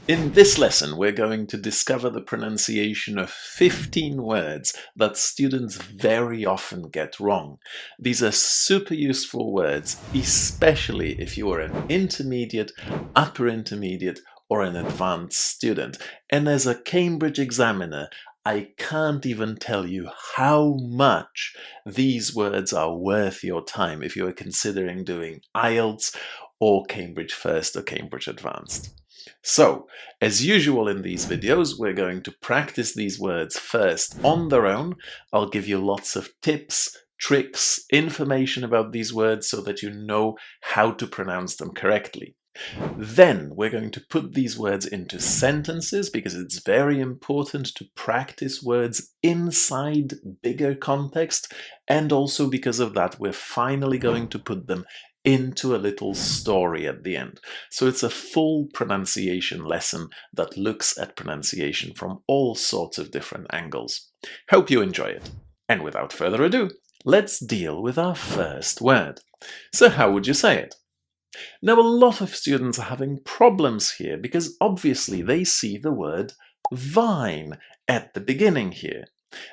In this lesson, we're going to discover the pronunciation of 15 words that students very often get wrong. These are super useful words, especially if you are an intermediate, upper intermediate, or an advanced student. And as a Cambridge examiner, I can't even tell you how much these words are worth your time if you are considering doing IELTS or Cambridge First or Cambridge Advanced. So, as usual in these videos, we're going to practice these words first on their own. I'll give you lots of tips, tricks, information about these words so that you know how to pronounce them correctly. Then we're going to put these words into sentences because it's very important to practice words inside bigger context, and also because of that we're finally going to put them into a little story at the end. So it's a full pronunciation lesson that looks at pronunciation from all sorts of different angles. Hope you enjoy it. And without further ado, let's deal with our first word. So how would you say it? Now, a lot of students are having problems here because obviously they see the word vine at the beginning here.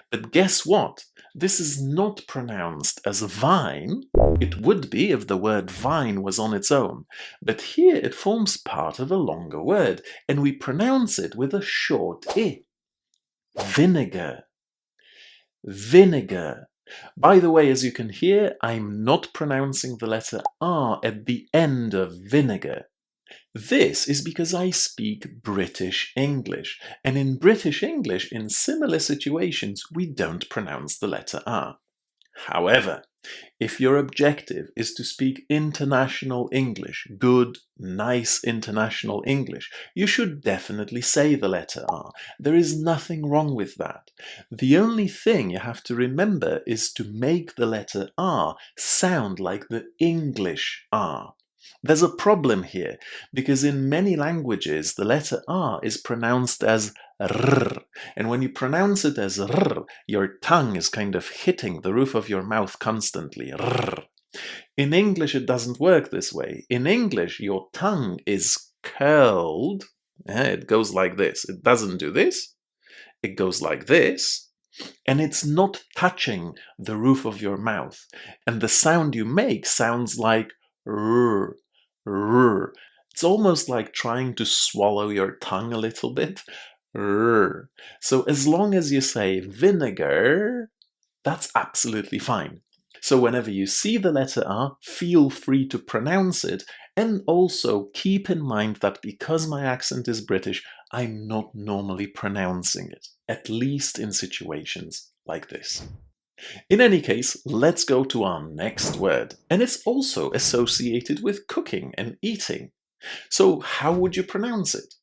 But guess what? This is not pronounced as vine. It would be if the word vine was on its own. But here it forms part of a longer word, and we pronounce it with a short I. Vinegar. Vinegar. By the way, as you can hear, I'm not pronouncing the letter R at the end of vinegar. This is because I speak British English, and in British English, in similar situations, we don't pronounce the letter R. However, if your objective is to speak international English, good, nice international English, you should definitely say the letter R. There is nothing wrong with that. The only thing you have to remember is to make the letter R sound like the English R. There's a problem here, because in many languages the letter R is pronounced as R, and when you pronounce it as R, your tongue is kind of hitting the roof of your mouth constantly. R. In English it doesn't work this way. In English your tongue is curled. It goes like this. It doesn't do this. It goes like this. And it's not touching the roof of your mouth. And the sound you make sounds like R. R. It's almost like trying to swallow your tongue a little bit. R. So as long as you say vinegar, that's absolutely fine. So whenever you see the letter R, feel free to pronounce it, and also keep in mind that because my accent is British, I'm not normally pronouncing it, at least in situations like this. In any case, let's go to our next word, and it's also associated with cooking and eating. So how would you pronounce it?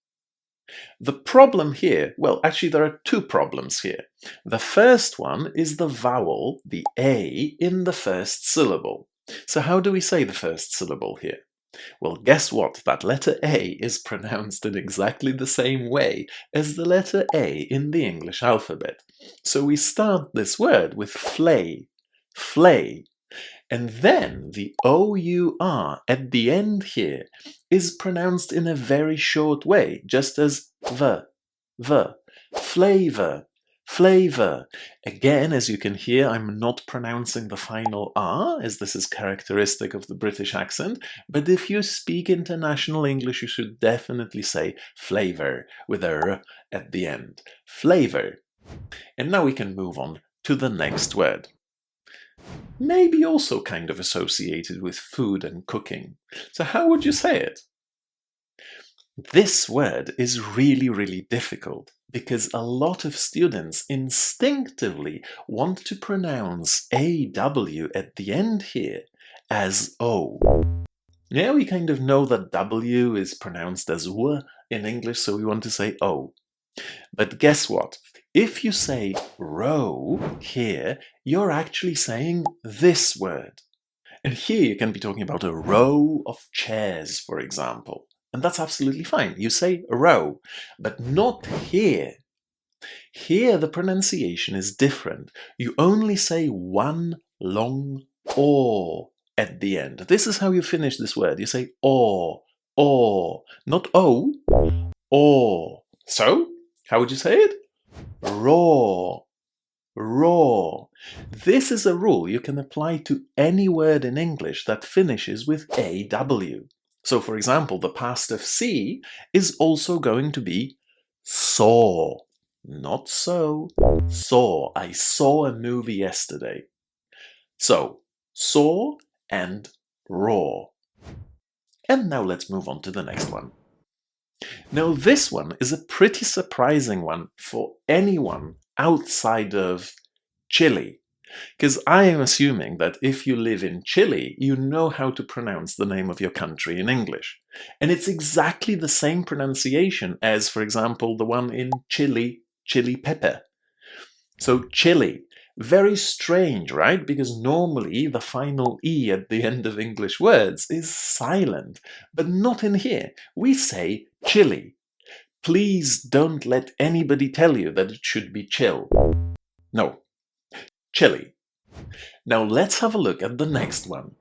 The problem here, well, actually there are two problems here. The first one is the vowel, the A, in the first syllable. So how do we say the first syllable here? Well, guess what? That letter A is pronounced in exactly the same way as the letter A in the English alphabet. So we start this word with flay, flay. And then the O-U-R at the end here is pronounced in a very short way, just as the, flavor, flavor. Again, as you can hear, I'm not pronouncing the final R, as this is characteristic of the British accent, but if you speak international English, you should definitely say flavor with a R at the end. Flavor. And now we can move on to the next word. Maybe also kind of associated with food and cooking. So how would you say it? This word is really difficult because a lot of students instinctively want to pronounce AW at the end here as O. Yeah, we kind of know that W is pronounced as W in English, so we want to say O. But guess what? If you say row here, you're actually saying this word. And here you can be talking about a row of chairs, for example. And that's absolutely fine. You say row, but not here. Here the pronunciation is different. You only say one long or at the end. This is how you finish this word. You say or, not O, or. So, how would you say it? Raw. Raw. This is a rule you can apply to any word in English that finishes with AW. So, for example, the past of see is also going to be saw. Not so. Saw. I saw a movie yesterday. So, saw and raw. And now let's move on to the next one. Now, this one is a pretty surprising one for anyone outside of Chile, because I am assuming that if you live in Chile, you know how to pronounce the name of your country in English. And it's exactly the same pronunciation as, for example, the one in Chile, chili pepper. So Chile. Very strange, right? Because normally the final E at the end of English words is silent, but not in here. We say Chile. Please don't let anybody tell you that it should be chill. No, Chile. Now let's have a look at the next one.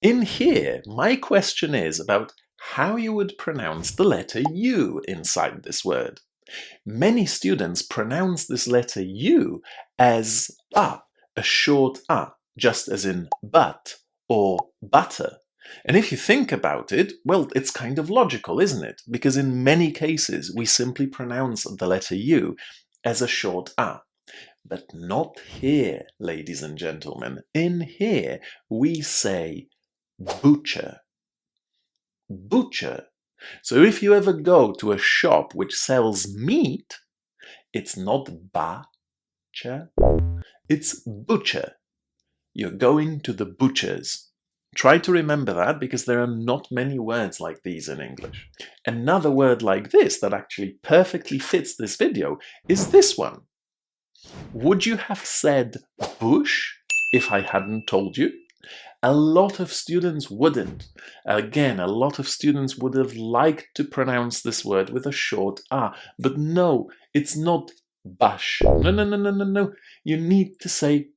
In here, my question is about how you would pronounce the letter U inside this word. Many students pronounce this letter U as a short a, just as in but or butter. And if you think about it, well, it's kind of logical, isn't it? Because in many cases, we simply pronounce the letter U as a short a. But not here, ladies and gentlemen. In here, we say butcher. Butcher. So if you ever go to a shop which sells meat, it's not ba-cher, it's butcher. You're going to the butcher's. Try to remember that because there are not many words like these in English. Another word like this that actually perfectly fits this video is this one. Would you have said bush if I hadn't told you? A lot of students wouldn't. Again, a lot of students would have liked to pronounce this word with a short a, but no, it's not bush. No. You need to say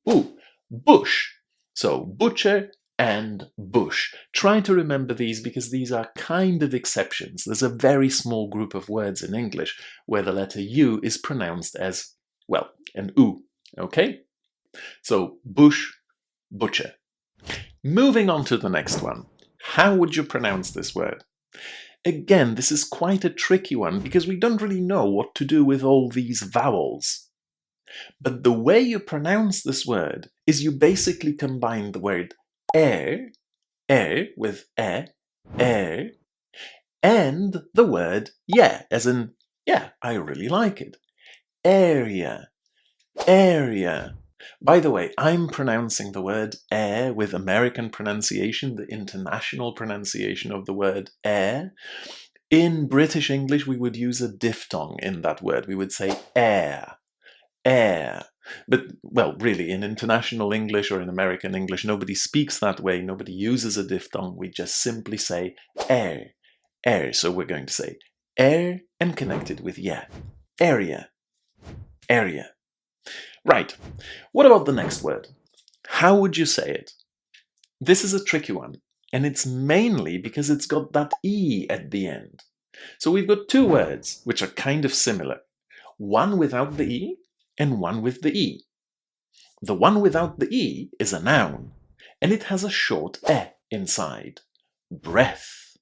bush. So butcher and bush. Try to remember these because these are kind of exceptions. There's a very small group of words in English where the letter U is pronounced as, well, an U, okay? So bush, butcher. Moving on to the next one. How would you pronounce this word? Again, this is quite a tricky one because we don't really know what to do with all these vowels. But the way you pronounce this word is you basically combine the word with air, and the word yeah, as in, yeah, I really like it. Area. By the way, I'm pronouncing the word air with American pronunciation, the international pronunciation of the word air. In British English, we would use a diphthong in that word. We would say air. But, well, really, in international English or in American English, nobody speaks that way. Nobody uses a diphthong. We just simply say air. So we're going to say air and connect it with yeah. Area. Right, what about the next word? How would you say it? This is a tricky one, and it's mainly because it's got that E at the end. So we've got two words which are kind of similar. One without the E and one with the E. The one without the E is a noun, and it has a short E inside. Breath.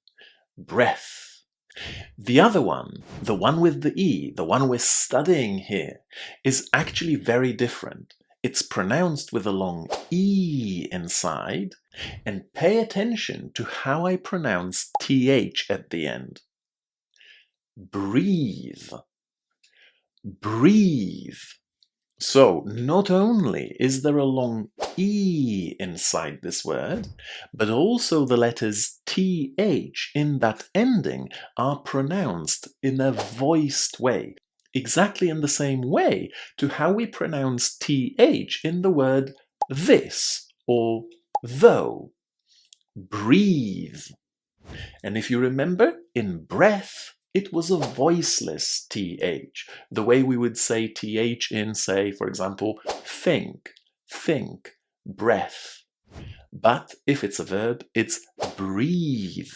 The other one, the one with the E, the one we're studying here, is actually very different. It's pronounced with a long E inside, and pay attention to how I pronounce TH at the end. Breathe. So, not only is there a long E inside this word, but also the letters TH in that ending are pronounced in a voiced way, exactly in the same way to how we pronounce TH in the word this or though. Breathe. And if you remember, in breath, it was a voiceless TH, the way we would say TH in, say, for example, think, breath. But if it's a verb, it's breathe,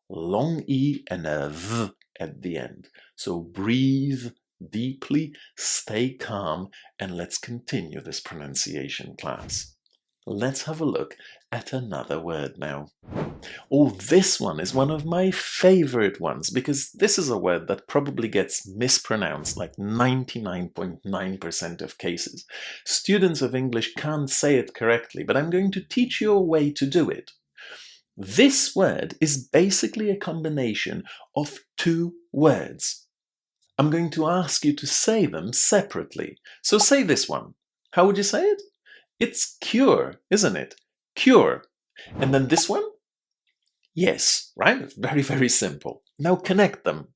long E and a V at the end. So breathe deeply, stay calm, and let's continue this pronunciation class. Let's have a look at another word now. Oh, this one is one of my favorite ones because this is a word that probably gets mispronounced like 99.9% of cases. Students of English can't say it correctly, but I'm going to teach you a way to do it. This word is basically a combination of two words. I'm going to ask you to say them separately. So say this one. How would you say it? It's cure, isn't it? Cure. And then this one? Yes, right? Very, very simple. Now connect them.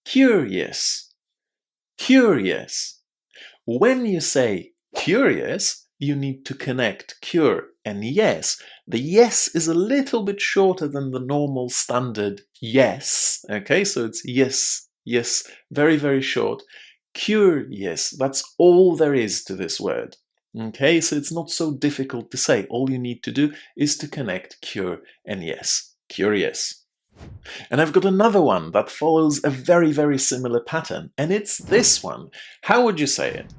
Curious. Curious. When you say curious, you need to connect cure and yes. The yes is a little bit shorter than the normal standard yes. Okay, so it's yes, yes, very, very short. Curious, that's all there is to this word. Okay, so it's not so difficult to say. All you need to do is to connect cure and yes. Curious. And I've got another one that follows a very, very similar pattern, and it's this one. How would you say it?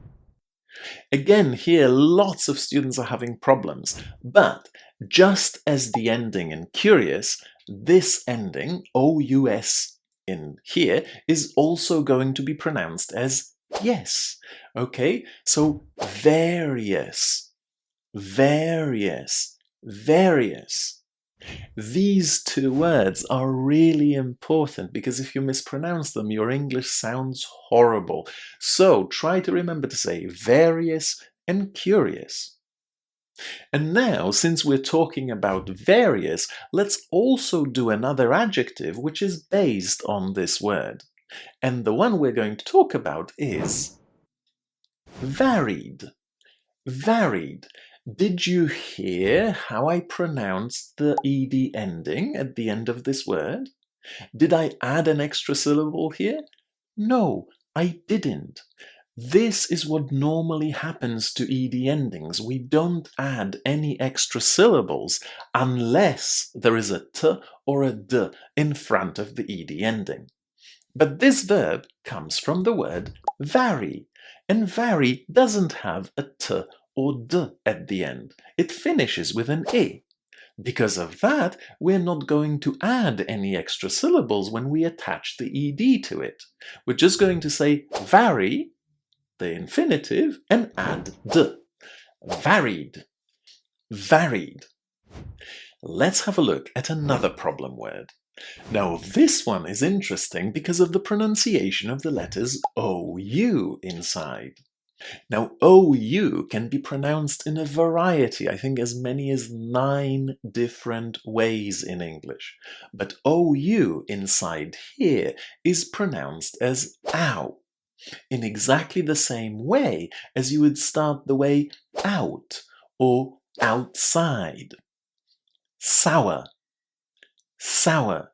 Again, here lots of students are having problems, but just as the ending in curious, this ending, OUS, in here, is also going to be pronounced as yes. Okay, so various, various, various. These two words are really important because if you mispronounce them, your English sounds horrible. So try to remember to say various and curious. And now, since we're talking about various, let's also do another adjective which is based on this word. And the one we're going to talk about is varied. Varied. Did you hear how I pronounced the ed ending at the end of this word? Did I add an extra syllable here? No, I didn't. This is what normally happens to ed endings. We don't add any extra syllables unless there is a t or a d in front of the ed ending. But this verb comes from the word vary, and vary doesn't have a t or d at the end. It finishes with an e. Because of that, we're not going to add any extra syllables when we attach the ed to it. We're just going to say vary, the infinitive, and add d. Varied. Varied. Let's have a look at another problem word. Now this one is interesting because of the pronunciation of the letters OU inside. Now OU can be pronounced in a variety, I think as many as 9 different ways in English. But OU inside here is pronounced as ow, in exactly the same way as you would start the way out or outside. Sour. Sour.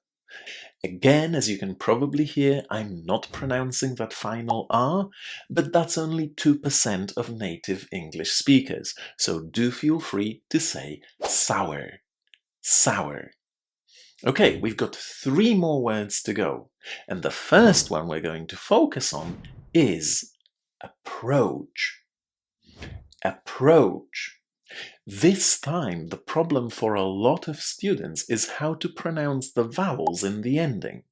Again, as you can probably hear, I'm not pronouncing that final R, but that's only 2% of native English speakers, so do feel free to say sour. Sour. Okay, we've got 3 more words to go, and the first one we're going to focus on is approach. Approach. This time, the problem for a lot of students is how to pronounce the vowels in the ending.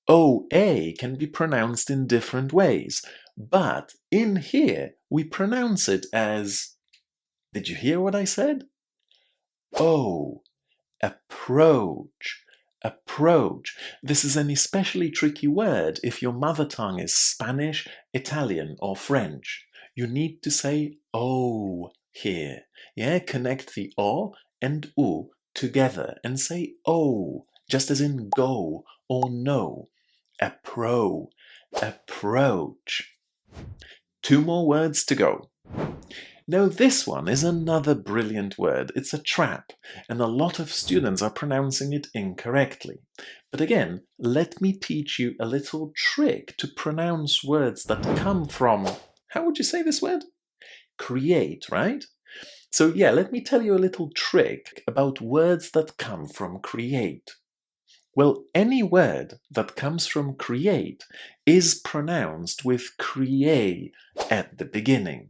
OA can be pronounced in different ways, but in here we pronounce it as, did you hear what I said? O, approach, approach. This is an especially tricky word if your mother tongue is Spanish, Italian, or French. You need to say O here. Yeah, connect the O and U together and say O, just as in go or no. Approach. 2 more words to go. Now this one is another brilliant word. It's a trap, and a lot of students are pronouncing it incorrectly. But again, let me teach you a little trick to pronounce words that come from, how would you say this word? Create, right? So yeah, let me tell you a little trick about words that come from create. Well, any word that comes from create is pronounced with crie at the beginning.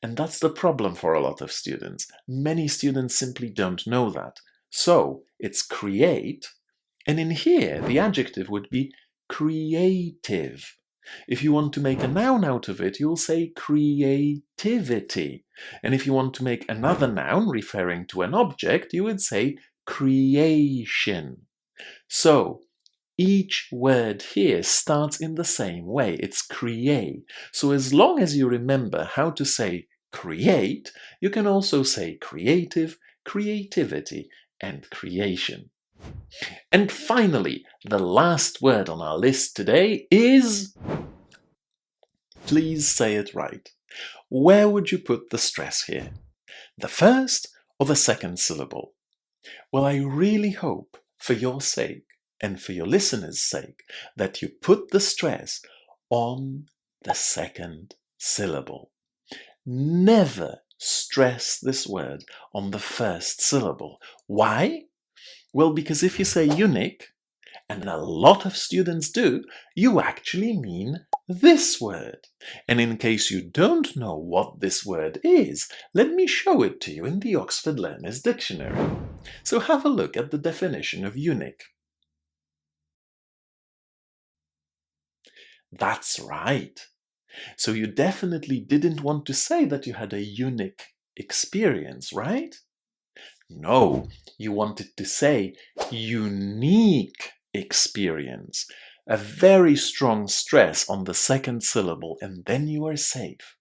And that's the problem for a lot of students. Many students simply don't know that. So it's create, and in here the adjective would be creative. If you want to make a noun out of it, you'll say creativity. And if you want to make another noun referring to an object, you would say creation. So each word here starts in the same way. It's create. So as long as you remember how to say create, you can also say creative, creativity, and creation. And finally, the last word on our list today is... Please say it right. Where would you put the stress here? The first or the second syllable? Well, I really hope, for your sake and for your listeners' sake, that you put the stress on the second syllable. Never stress this word on the first syllable. Why? Well, because if you say unique, and a lot of students do, you actually mean this word. And in case you don't know what this word is, let me show it to you in the Oxford Learner's Dictionary. So have a look at the definition of unique. That's right. So you definitely didn't want to say that you had a unique experience, right? No, you wanted to say unique experience. A very strong stress on the second syllable, and then you are safe.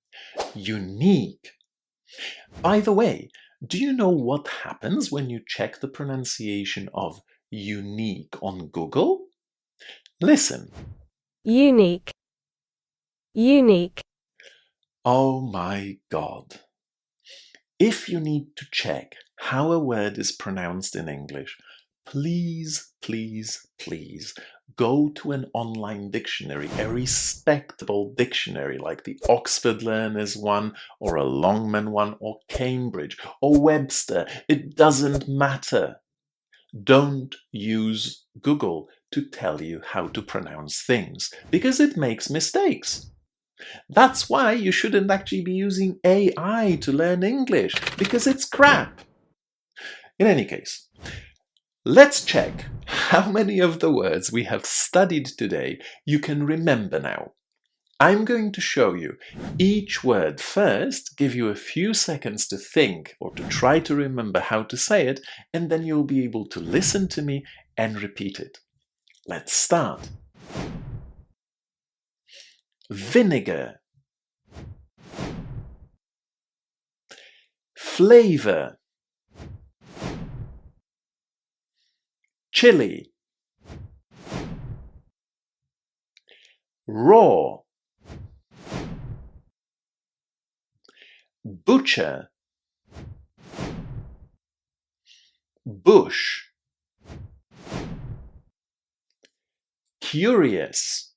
Unique. By the way, do you know what happens when you check the pronunciation of unique on Google? Listen. Unique. Unique. Oh my God. If you need to check how a word is pronounced in English, please, please, please go to an online dictionary, a respectable dictionary like the Oxford Learners one, or a Longman one, or Cambridge, or Webster. It doesn't matter. Don't use Google to tell you how to pronounce things, because it makes mistakes. That's why you shouldn't actually be using AI to learn English, because it's crap. In any case, let's check how many of the words we have studied today you can remember now. I'm going to show you each word first, give you a few seconds to think or to try to remember how to say it, and then you'll be able to listen to me and repeat it. Let's start. Vinegar. Flavour. Chile. Raw. Butcher. Bush. Curious.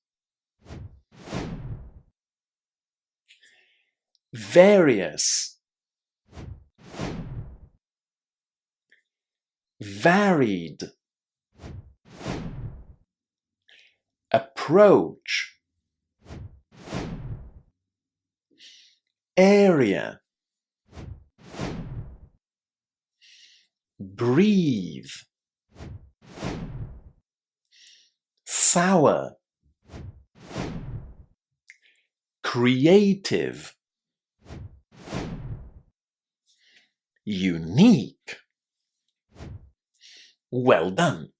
Various. Varied. Approach. Area. Breathe. Sour. Creative. Unique. Well done.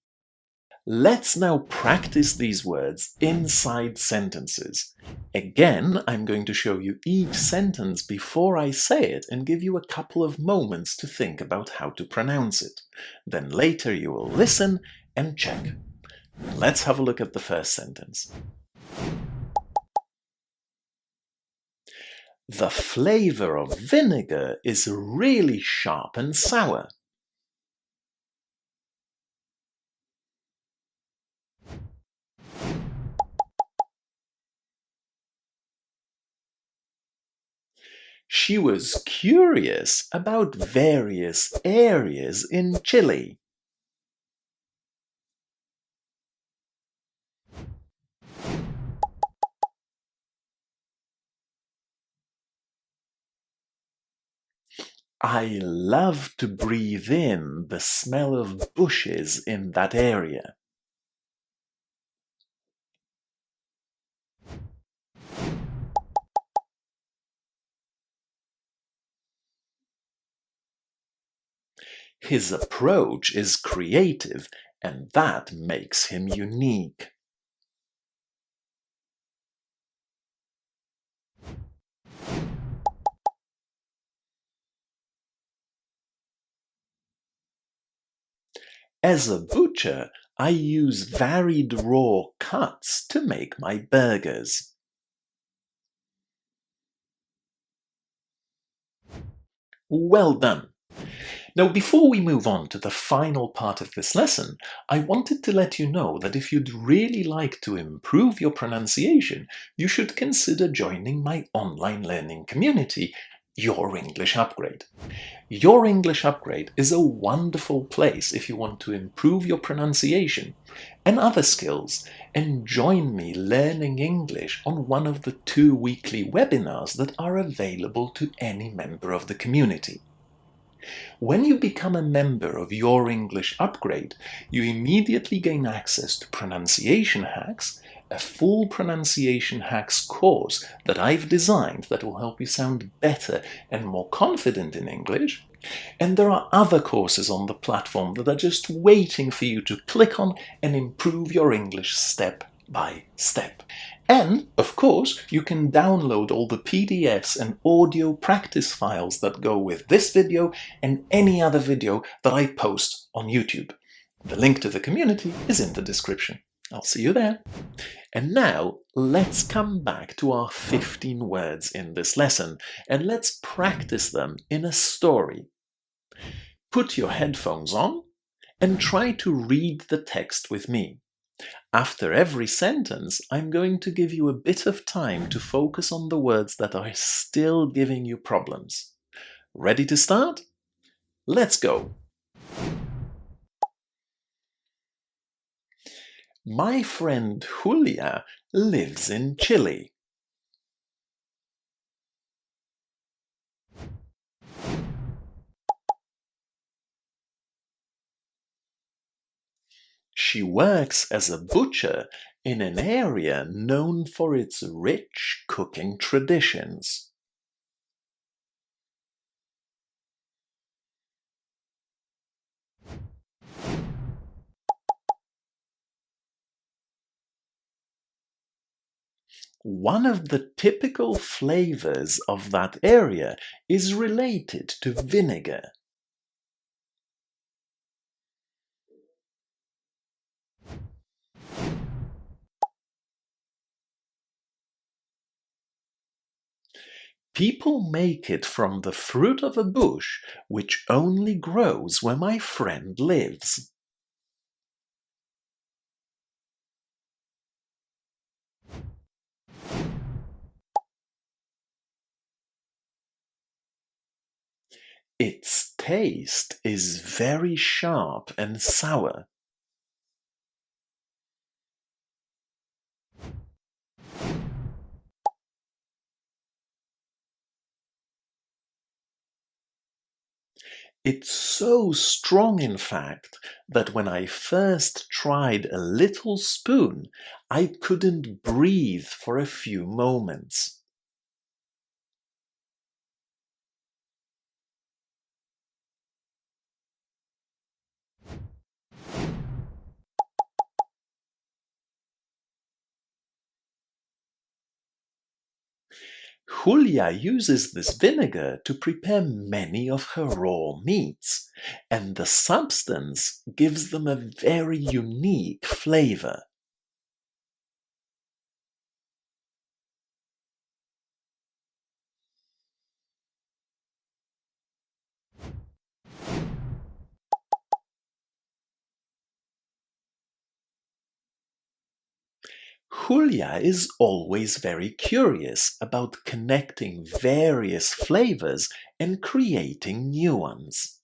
Let's now practice these words inside sentences. Again, I'm going to show you each sentence before I say it and give you a couple of moments to think about how to pronounce it. Then later you will listen and check. Let's have a look at the first sentence. The flavor of vinegar is really sharp and sour. She was curious about various areas in Chile. I love to breathe in the smell of bushes in that area. His approach is creative, and that makes him unique. As a butcher, I use varied raw cuts to make my burgers. Well done! Now, before we move on to the final part of this lesson, I wanted to let you know that if you'd really like to improve your pronunciation, you should consider joining my online learning community, Your English Upgrade. Your English Upgrade is a wonderful place if you want to improve your pronunciation and other skills, and join me learning English on one of the 2 weekly webinars that are available to any member of the community. When you become a member of Your English Upgrade, you immediately gain access to pronunciation hacks, a full pronunciation hacks course that I've designed that will help you sound better and more confident in English, and there are other courses on the platform that are just waiting for you to click on and improve your English step by step. And, of course, you can download all the PDFs and audio practice files that go with this video and any other video that I post on YouTube. The link to the community is in the description. I'll see you there. And now, let's come back to our 15 words in this lesson, and let's practice them in a story. Put your headphones on and try to read the text with me. After every sentence, I'm going to give you a bit of time to focus on the words that are still giving you problems. Ready to start? Let's go! My friend Julia lives in Chile. She works as a butcher in an area known for its rich cooking traditions. One of the typical flavors of that area is related to vinegar. People make it from the fruit of a bush which only grows where my friend lives. Its taste is very sharp and sour. It's so strong, in fact, that when I first tried a little spoon, I couldn't breathe for a few moments. Julia uses this vinegar to prepare many of her raw meats, and the substance gives them a very unique flavor. Julia is always very curious about connecting various flavors and creating new ones.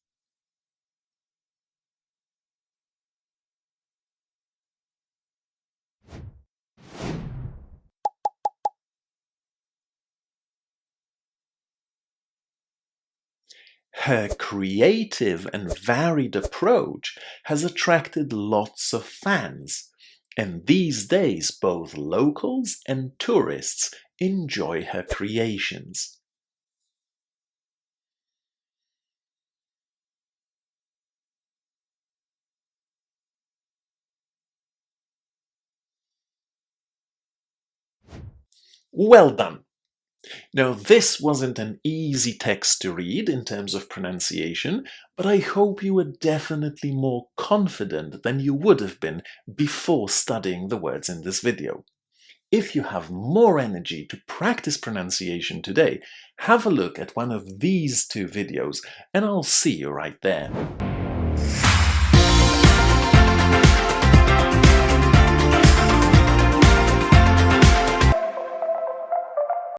Her creative and varied approach has attracted lots of fans, and these days both locals and tourists enjoy her creations. Well done! Now, this wasn't an easy text to read in terms of pronunciation, but I hope you were definitely more confident than you would have been before studying the words in this video. If you have more energy to practice pronunciation today, have a look at one of these two videos and I'll see you right there.